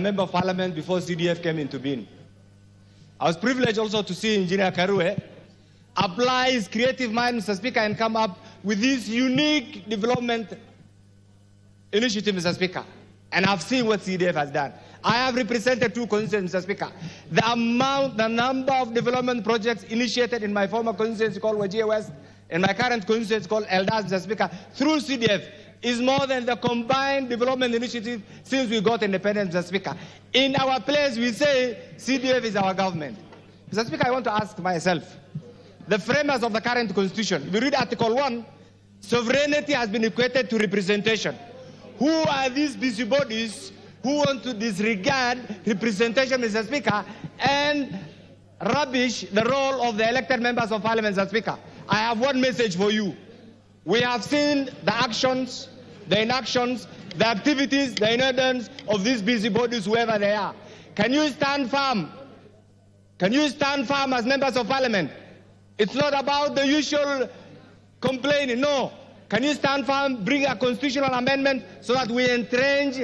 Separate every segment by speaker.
Speaker 1: Member of Parliament before CDF came into being. I was privileged also to see Engineer Karue apply his creative mind, Mr. Speaker, and come up with this unique development initiative, Mr. Speaker. And I've seen what CDF has done. I have represented two constituencies, Mr. Speaker. The number of development projects initiated in my former constituency called Wajir West and my current constituency called Eldas, Mr. Speaker, through CDF is more than the combined development initiative since we got independence, Mr. Speaker. In our place, we say CDF is our government. Mr. Speaker, I want to ask myself, the framers of the current constitution, if you read Article 1, sovereignty has been equated to representation. Who are these busybodies who want to disregard representation, Mr. Speaker, and rubbish the role of the elected members of Parliament, Mr. Speaker? I have one message for you. We have seen the actions, the inactions, the activities, the inadvertence of these busybodies, whoever they are. Can you stand firm? Can you stand firm as members of Parliament? It's not about the usual complaining, no. Can you stand firm, bring a constitutional amendment so that we entrench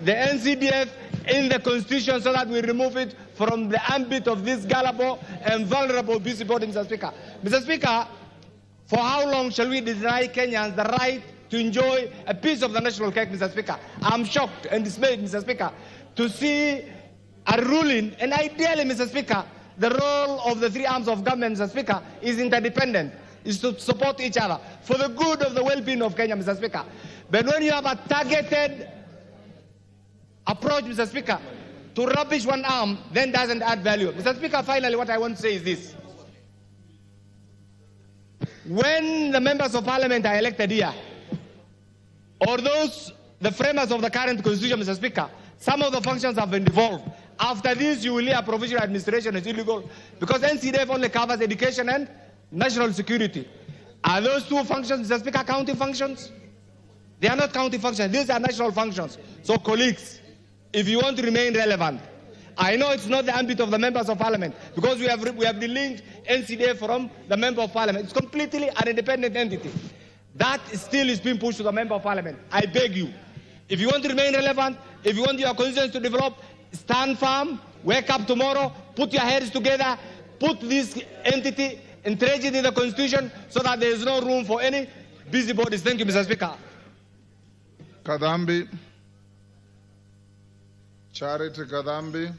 Speaker 1: the NG-CDF in the Constitution so that we remove it from the ambit of this gullible and vulnerable busybody, Mr. Speaker? Mr. Speaker, for how long shall we deny Kenyans the right to enjoy a piece of the national cake, Mr. Speaker? I'm shocked and dismayed, Mr. Speaker, to see a ruling, and ideally, Mr. Speaker, the role of the three arms of government, Mr. Speaker, is interdependent, is to support each other for the good of the well-being of Kenya, Mr. Speaker. But when you have a targeted approach, Mr. Speaker, to rubbish one arm, then doesn't add value. Mr. Speaker, finally, what I want to say is this. When the members of Parliament are elected here, or the framers of the current constitution, Mr. Speaker, some of the functions have been devolved. After this, you will hear provisional administration is illegal because NCDF only covers education and national security. Are those two functions, Mr. Speaker, county functions? They are not county functions. These are national functions. So, colleagues, if you want to remain relevant, I know it's not the ambit of the members of Parliament because we have delinked NCDF from the member of Parliament. It's completely an independent entity. That still is being pushed to the member of Parliament. I beg you, if you want to remain relevant, if you want your constituents to develop, stand firm, wake up tomorrow, put your heads together, put this entity, entrench it in the Constitution so that there is no room for any busybodies. Thank you, Mr. Speaker.
Speaker 2: Kadambi. Charity Kadambi.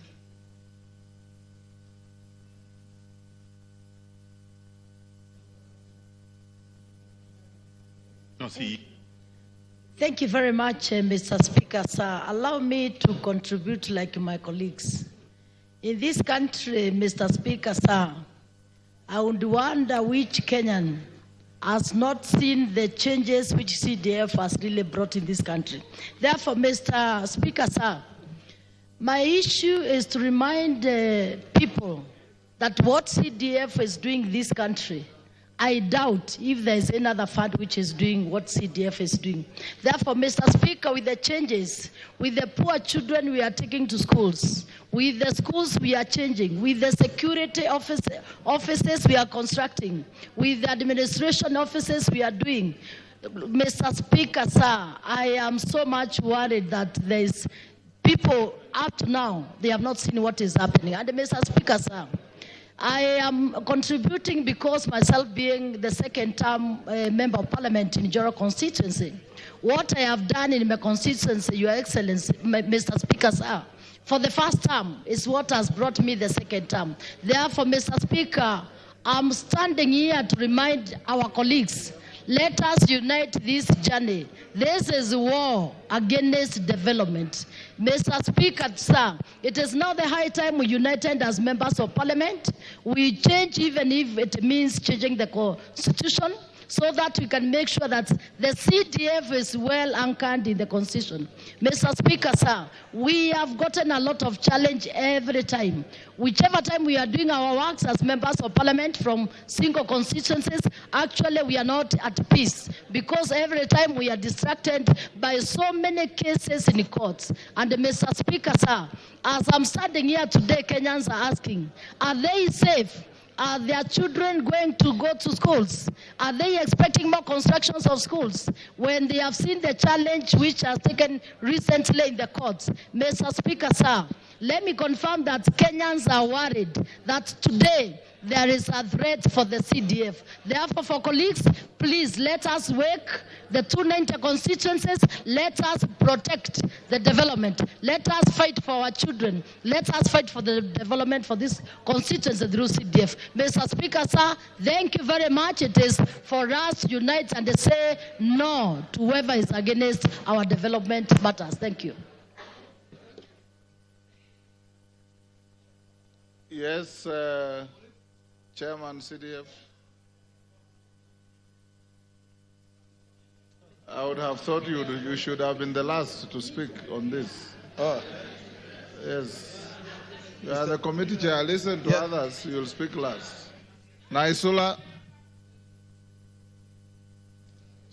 Speaker 3: Thank you very much, Mr. Speaker. Sir, allow me to contribute like my colleagues. In this country, Mr. Speaker, sir, I would wonder which Kenyan has not seen the changes which CDF has really brought in this country. Therefore, Mr. Speaker, sir, my issue is to remind people that what CDF is doing in this country, I doubt if there is another fund which is doing what CDF is doing. Therefore, Mr. Speaker, with the changes, with the poor children we are taking to schools, with the schools we are changing, with the security offices we are constructing, with the administration offices we are doing, Mr. Speaker, sir, I am so much worried that there is people up to now, they have not seen what is happening. And Mr. Speaker, sir, I am contributing because myself being the second-term member of Parliament in Joro constituency, what I have done in my constituency, Your Excellency, Mr. Speaker, sir, for the first term is what has brought me the second term. Therefore, Mr. Speaker, I'm standing here to remind our colleagues, let us unite this journey. This is war against development. Mr. Speaker, sir, it is now the high time we united as members of Parliament. We change even if it means changing the Constitution so that we can make sure that the CDF is well anchored in the Constitution. Mr. Speaker, sir, we have gotten a lot of challenge every time. Whichever time we are doing our works as members of Parliament from single constituencies, actually we are not at peace because every time we are distracted by so many cases in the courts. And Mr. Speaker, sir, as I'm standing here today, Kenyans are asking, are they safe? Are their children going to go to schools? Are they expecting more constructions of schools when they have seen the challenge which has taken recently in the courts? Mr. Speaker, sir, let me confirm that Kenyans are worried that today there is a threat for the CDF. Therefore, for colleagues, please let us wake the 290 constituencies. Let us protect the development. Let us fight for our children. Let us fight for the development for this constituency through CDF. Mr. Speaker, sir, thank you very much. It is for us to unite and say no to whoever is against our development matters. Thank you.
Speaker 2: Yes, Chairman CDF. I would have thought you should have been the last to speak on this.
Speaker 1: Oh.
Speaker 2: Yes. You are the committee chair. Listen to others. You'll speak last. Naisula.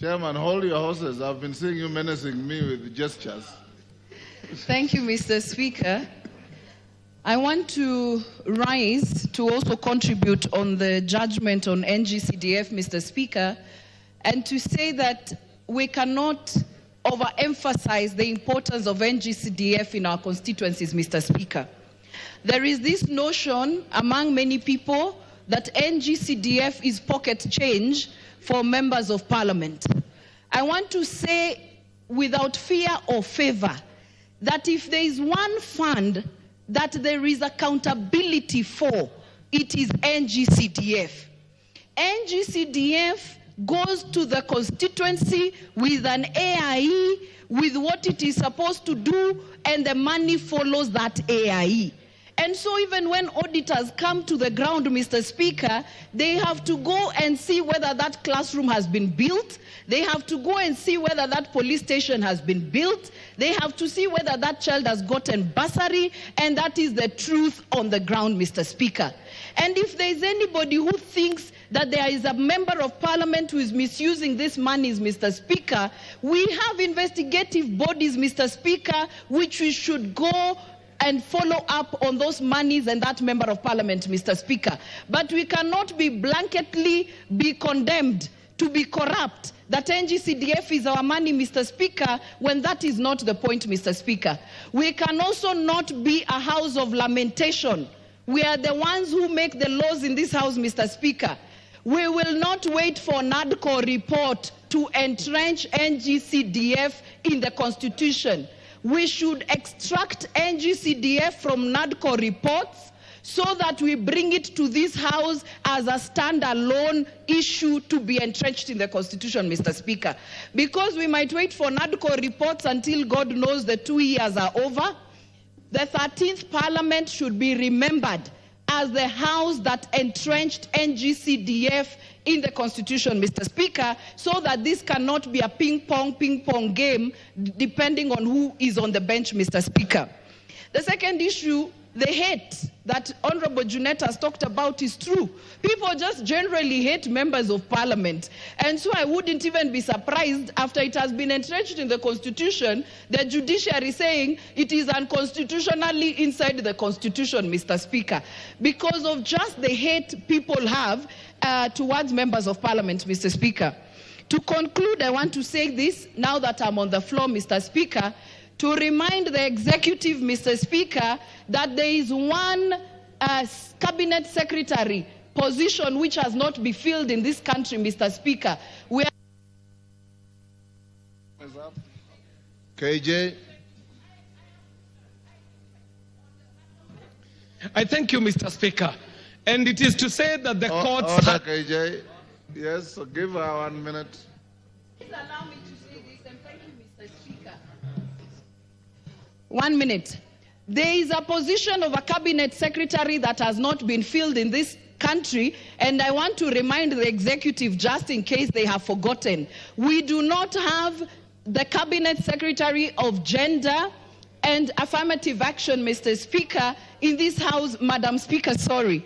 Speaker 2: Chairman, hold your horses. I've been seeing you menacing me with gestures.
Speaker 4: Thank you, Mr. Speaker. I want to rise to also contribute on the judgment on NG-CDF, Mr. Speaker, and to say that we cannot overemphasize the importance of NG-CDF in our constituencies, Mr. Speaker. There is this notion among many people that NG-CDF is pocket change for members of parliament. I want to say without fear or favor that if there is one fund that there is accountability for, it is NG-CDF. NG-CDF goes to the constituency with an AIE, with what it is supposed to do, and the money follows that AIE. And so even when auditors come to the ground, Mr. Speaker, they have to go and see whether that classroom has been built. They have to go and see whether that police station has been built. They have to see whether that child has gotten bursary, and that is the truth on the ground, Mr. Speaker. And if there is anybody who thinks that there is a member of parliament who is misusing these monies, Mr. Speaker, we have investigative bodies, Mr. Speaker, which we should go and follow up on those monies and that member of parliament, Mr. Speaker. But we cannot be blanketly be condemned to be corrupt, that NG-CDF is our money, Mr. Speaker, when that is not the point, Mr. Speaker. We can also not be a house of lamentation. We are the ones who make the laws in this house, Mr. Speaker. We will not wait for NADCO report to entrench NG-CDF in the Constitution. We should extract NG-CDF from NADCO reports so that we bring it to this house as a standalone issue to be entrenched in the Constitution, Mr. Speaker. Because we might wait for NADCO reports until God knows the 2 years are over, the 13th Parliament should be remembered as the house that entrenched NG-CDF in the Constitution, Mr. Speaker, so that this cannot be a ping-pong game depending on who is on the bench, Mr. Speaker. The second issue, the hate that Honorable Junet has talked about is true. People just generally hate members of parliament. And so I wouldn't even be surprised after it has been entrenched in the Constitution, the judiciary saying it is unconstitutionally inside the Constitution, Mr. Speaker, because of just the hate people have towards members of parliament, Mr. Speaker. To conclude, I want to say this, now that I'm on the floor, Mr. Speaker, to remind the executive, Mr. Speaker, that there is one cabinet secretary position which has not been filled in this country, Mr. Speaker. We are
Speaker 2: KJ.
Speaker 5: I thank you, Mr. Speaker. And it is to say that the courts...
Speaker 2: Order, KJ. Yes, so give her 1 minute.
Speaker 4: Please allow me to say this, and thank you, Mr. Speaker. 1 minute. There is a position of a cabinet secretary that has not been filled in this country, and I want to remind the executive, just in case they have forgotten, we do not have the cabinet secretary of gender and affirmative action, Mr. Speaker, in this house, Madam Speaker, sorry.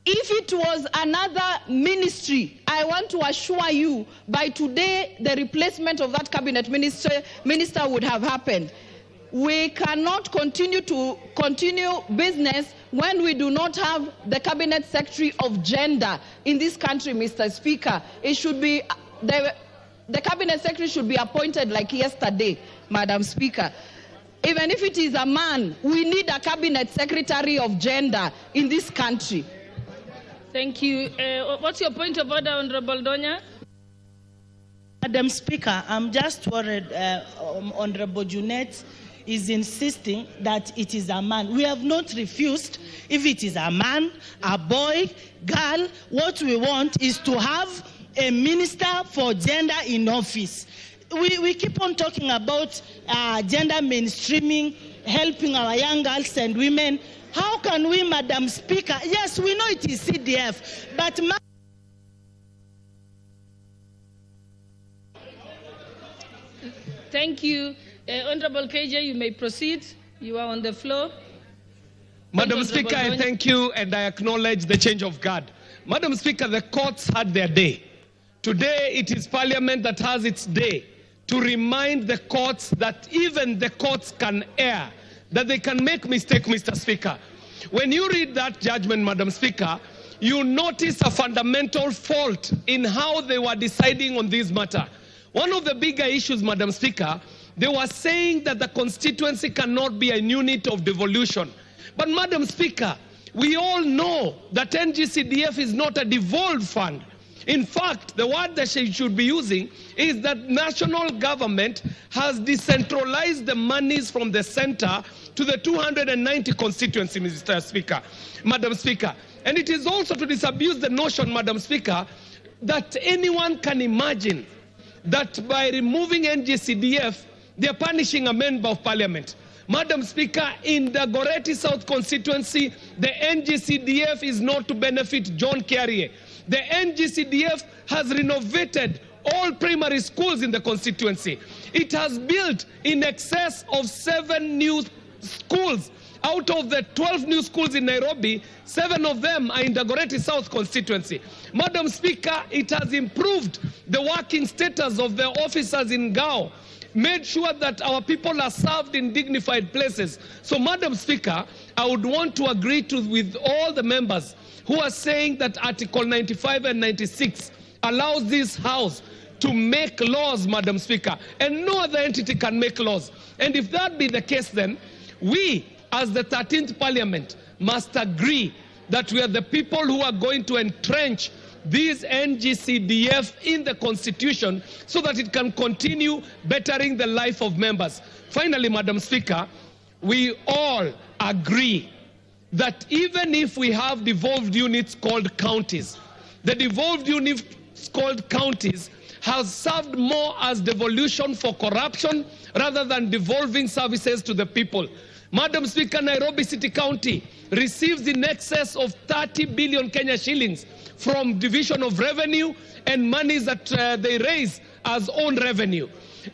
Speaker 4: If it was another ministry, I want to assure you, by today, the replacement of that cabinet minister would have happened. we cannot continue business when we do not have the Cabinet Secretary of Gender in this country, Mr. Speaker. It should be, the Cabinet Secretary should be appointed like yesterday, Madam Speaker. Even if it is a man, we need a Cabinet Secretary of Gender in this country.
Speaker 6: Thank you. What's your point of order, Honorable Donya?
Speaker 7: Madam Speaker, I'm just worried Honorable Junet is insisting that it is a man. We have not refused if it is a man, a boy, girl. What we want is to have a minister for gender in office. We keep on talking about gender mainstreaming, helping our young girls and women. How can we, Madam Speaker? Yes, we know it is CDF, but
Speaker 6: Thank you. Honorable KJ, you may proceed. You are on the floor.
Speaker 5: Madam Speaker, I thank you and I acknowledge the change of guard. Madam Speaker, the courts had their day. Today it is Parliament that has its day to remind the courts that even the courts can err, that they can make mistakes, Mr. Speaker. When you read that judgment, Madam Speaker, you notice a fundamental fault in how they were deciding on this matter. One of the bigger issues, Madam Speaker, they were saying that the constituency cannot be a unit of devolution. But Madam Speaker, we all know that NG-CDF is not a devolved fund. In fact, the word that she should be using is that national government has decentralized the monies from the center to the 290 constituency, Mr. Speaker, Madam Speaker. And it is also to disabuse the notion, Madam Speaker, that anyone can imagine that by removing NG-CDF, they are punishing a member of parliament. Madam Speaker, in the Goretti South constituency, the NG-CDF is not to benefit John Carrier. The NG-CDF has renovated all primary schools in the constituency. It has built in excess of 7 new schools. Out of the 12 new schools in Nairobi, 7 of them are in the Goretti South constituency. Madam Speaker, it has improved the working status of the officers in Gao, made sure that our people are served in dignified places. So, Madam Speaker, I would want to agree with all the members who are saying that Article 95 and 96 allows this House to make laws, Madam Speaker, and no other entity can make laws. And if that be the case, then we, as the 13th Parliament, must agree that we are the people who are going to entrench this NG-CDF in the Constitution so that it can continue bettering the life of members. Finally, Madam Speaker, we all agree that even if we have devolved units called counties, the devolved units called counties has served more as devolution for corruption rather than devolving services to the people. Madam Speaker, Nairobi City County receives in excess of 30 billion Kenya shillings from division of revenue and monies that they raise as own revenue.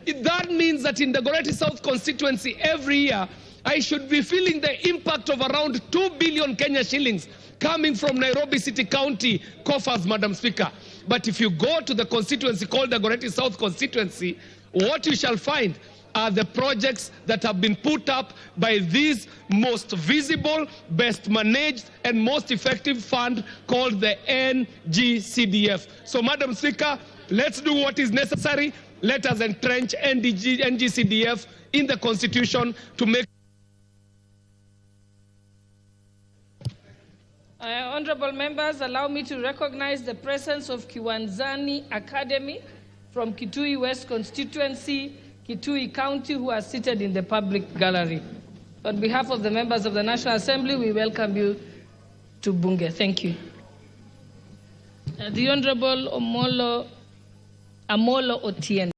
Speaker 5: That means that in the Goretti South constituency every year, I should be feeling the impact of around 2 billion Kenya shillings coming from Nairobi City County coffers, Madam Speaker. But if you go to the constituency called the Goretti South constituency, what you shall find are the projects that have been put up by this most visible, best managed, and most effective fund called the NG-CDF. So, Madam Speaker, let's do what is necessary. Let us entrench NG-CDF in the Constitution to make...
Speaker 6: Honorable members, allow me to recognize the presence of Kiwanzani Academy from Kitui West constituency, Kitui County, who are seated in the public gallery. On behalf of the members of the National Assembly, we welcome you to Bunge. Thank you. The Honorable Amolo Otieno.